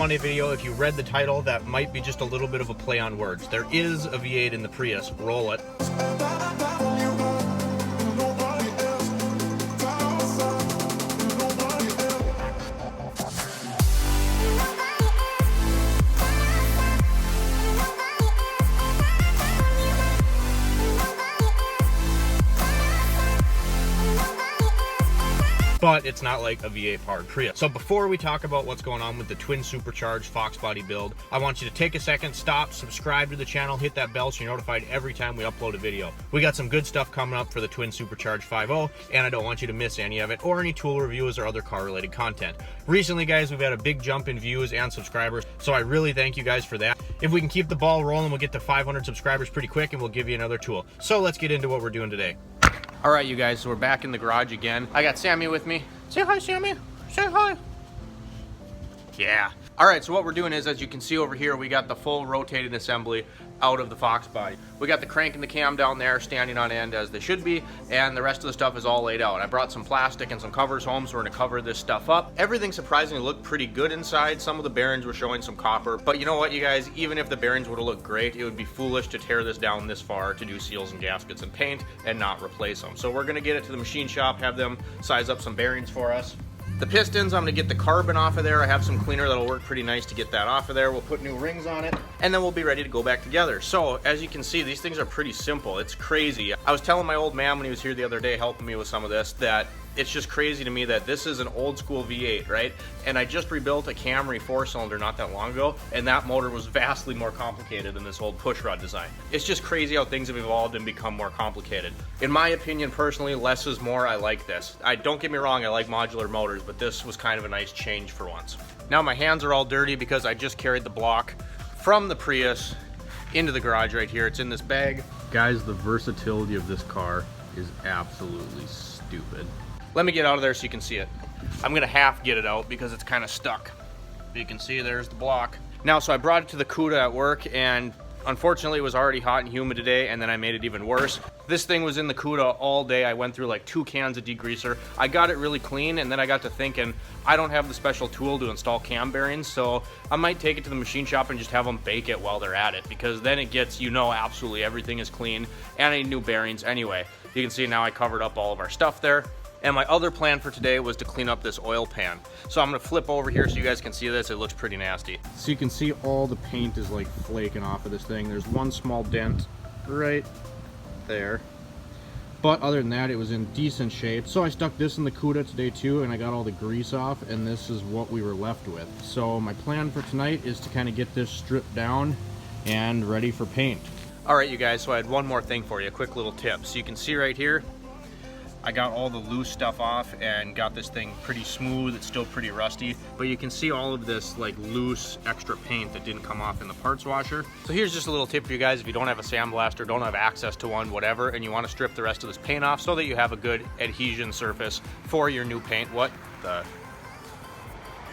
funny video. If you read the title, that might be just a little bit of a play on words. There is a V8 in the Prius. Roll it. But it's not like a V8 powered Prius. So before we talk about what's going on with the twin supercharged Foxbody build, I want you to take a second, stop, subscribe to the channel, hit that bell so you're notified every time we upload a video. We got some good stuff coming up for the twin supercharged 5.0, and I don't want you to miss any of it or any tool reviews or other car related content. Recently, guys, we've had a big jump in views and subscribers, so I really thank you guys for that. If we can keep the ball rolling, we'll get to 500 subscribers pretty quick and we'll give you another tool. So let's get into what we're doing today. All right, you guys, so we're back in the garage again. I got Sammy with me. Say hi, Sammy. Say hi. Yeah. All right, so what we're doing is, as you can see over here, we got the full rotating assembly out of the Foxbody. We got the crank and the cam down there standing on end as they should be, and the rest of the stuff is all laid out. I brought some plastic and some covers home, so we're gonna cover this stuff up. Everything surprisingly looked pretty good inside. Some of the bearings were showing some copper, but you know what, you guys, even if the bearings would have looked great, it would be foolish to tear this down this far to do seals and gaskets and paint and not replace them. So we're gonna get it to the machine shop, have them size up some bearings for us. The pistons, I'm gonna get the carbon off of there. I have some cleaner that'll work pretty nice to get that off of there. We'll put new rings on it, and then we'll be ready to go back together. So, as you can see, these things are pretty simple. It's crazy. I was telling my old man when he was here the other day helping me with some of this that it's just crazy to me that this is an old school V8, right? And I just rebuilt a Camry 4-cylinder not that long ago, and that motor was vastly more complicated than this old pushrod design. It's just crazy how things have evolved and become more complicated. In my opinion, personally, less is more. I like this. Don't get me wrong, I like modular motors, but this was kind of a nice change for once. Now my hands are all dirty because I just carried the block from the Prius into the garage right here. It's in this bag. Guys, the versatility of this car is absolutely stupid. Let me get out of there so you can see it. I'm gonna half get it out because it's kind of stuck. You can see there's the block. Now, so I brought it to the CUDA at work, and unfortunately it was already hot and humid today, and then I made it even worse. This thing was in the CUDA all day. I went through like 2 cans of degreaser. I got it really clean, and then I got to thinking, I don't have the special tool to install cam bearings, so I might take it to the machine shop and just have them bake it while they're at it, because then it gets, you know, absolutely everything is clean, and I need new bearings anyway. You can see now I covered up all of our stuff there. And my other plan for today was to clean up this oil pan. So I'm gonna flip over here so you guys can see this. It looks pretty nasty. So you can see all the paint is like flaking off of this thing. There's one small dent right there. But other than that, it was in decent shape. So I stuck this in the CUDA today too, and I got all the grease off, and this is what we were left with. So my plan for tonight is to kind of get this stripped down and ready for paint. All right, you guys, so I had one more thing for you, a quick little tip. So you can see right here, I got all the loose stuff off and got this thing pretty smooth. It's still pretty rusty, but you can see all of this like loose extra paint that didn't come off in the parts washer. So here's just a little tip for you guys. If you don't have a sandblaster, don't have access to one, whatever, and you want to strip the rest of this paint off so that you have a good adhesion surface for your new paint. What the?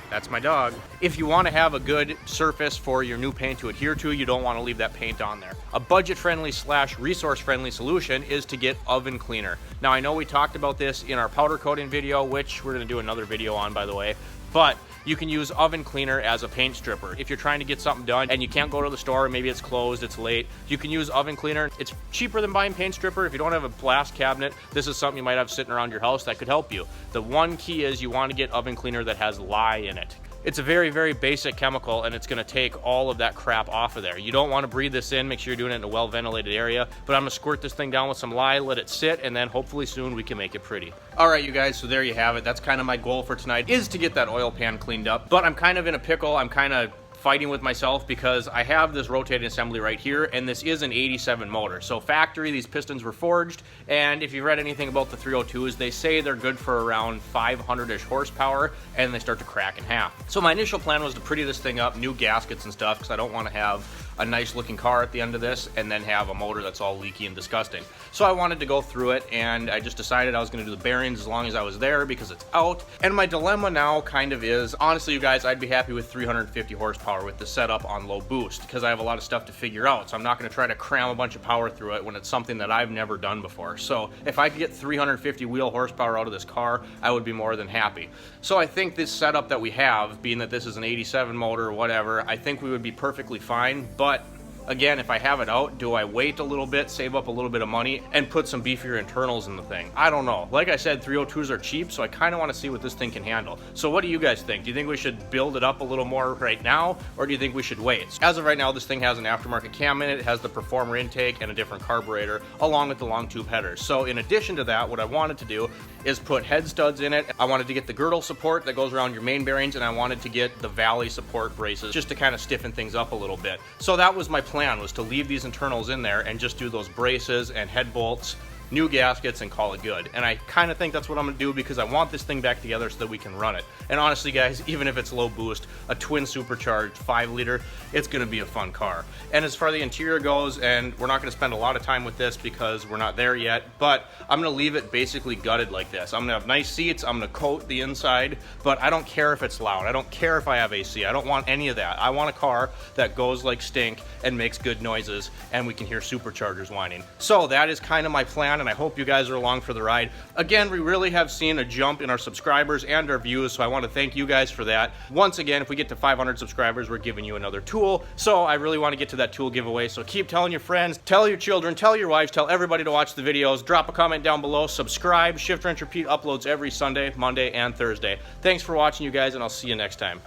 That's my dog. If you want to have a good surface for your new paint to adhere to, you don't want to leave that paint on there. A budget-friendly / resource-friendly solution is to get oven cleaner. Now, I know we talked about this in our powder coating video, which we're going to do another video on, by the way, but you can use oven cleaner as a paint stripper. If you're trying to get something done and you can't go to the store, maybe it's closed, it's late, you can use oven cleaner. It's cheaper than buying paint stripper. If you don't have a blast cabinet, this is something you might have sitting around your house that could help you. The one key is you want to get oven cleaner that has lye in it. It's a very, very basic chemical, and it's gonna take all of that crap off of there. You don't wanna breathe this in, make sure you're doing it in a well-ventilated area, but I'm gonna squirt this thing down with some lye, let it sit, and then hopefully soon we can make it pretty. All right, you guys, so there you have it. That's kind of my goal for tonight, is to get that oil pan cleaned up, but I'm kind of in a pickle. I'm kind of fighting with myself because I have this rotating assembly right here, and this is an 87 motor. So factory, these pistons were forged, and if you've read anything about the 302s, they say they're good for around 500-ish horsepower, and they start to crack in half. So my initial plan was to pretty this thing up, new gaskets and stuff, because I don't want to have a nice looking car at the end of this and then have a motor that's all leaky and disgusting. So I wanted to go through it, and I just decided I was going to do the bearings as long as I was there because it's out. And my dilemma now kind of is, honestly you guys, I'd be happy with 350 horsepower with the setup on low boost because I have a lot of stuff to figure out. So I'm not going to try to cram a bunch of power through it when it's something that I've never done before. So if I could get 350 wheel horsepower out of this car, I would be more than happy. So I think this setup that we have, being that this is an 87 motor or whatever, I think we would be perfectly fine. But again, if I have it out, do I wait a little bit, save up a little bit of money, and put some beefier internals in the thing? I don't know. Like I said, 302s are cheap, so I kind of want to see what this thing can handle. So what do you guys think? Do you think we should build it up a little more right now, or do you think we should wait? As of right now, this thing has an aftermarket cam in it. It has the Performer intake and a different carburetor, along with the long tube headers. So in addition to that, what I wanted to do is put head studs in it. I wanted to get the girdle support that goes around your main bearings, and I wanted to get the valley support braces just to kind of stiffen things up a little bit. So that was my plan, was to leave these internals in there and just do those braces and head bolts, new gaskets, and call it good. And I kind of think that's what I'm gonna do because I want this thing back together so that we can run it. And honestly guys, even if it's low boost, a twin supercharged 5-liter, it's gonna be a fun car. And as far as the interior goes, and we're not gonna spend a lot of time with this because we're not there yet, but I'm gonna leave it basically gutted like this. I'm gonna have nice seats, I'm gonna coat the inside, but I don't care if it's loud. I don't care if I have AC. I don't want any of that. I want a car that goes like stink and makes good noises, and we can hear superchargers whining. So that is kind of my plan, and I hope you guys are along for the ride. Again, we really have seen a jump in our subscribers and our views, so I want to thank you guys for that. Once again, if we get to 500 subscribers, we're giving you another tool. So I really want to get to that tool giveaway, so keep telling your friends, tell your children, tell your wives, tell everybody to watch the videos. Drop a comment down below, subscribe. Shift Wrench Repeat uploads every Sunday, Monday, and Thursday. Thanks for watching, you guys, and I'll see you next time.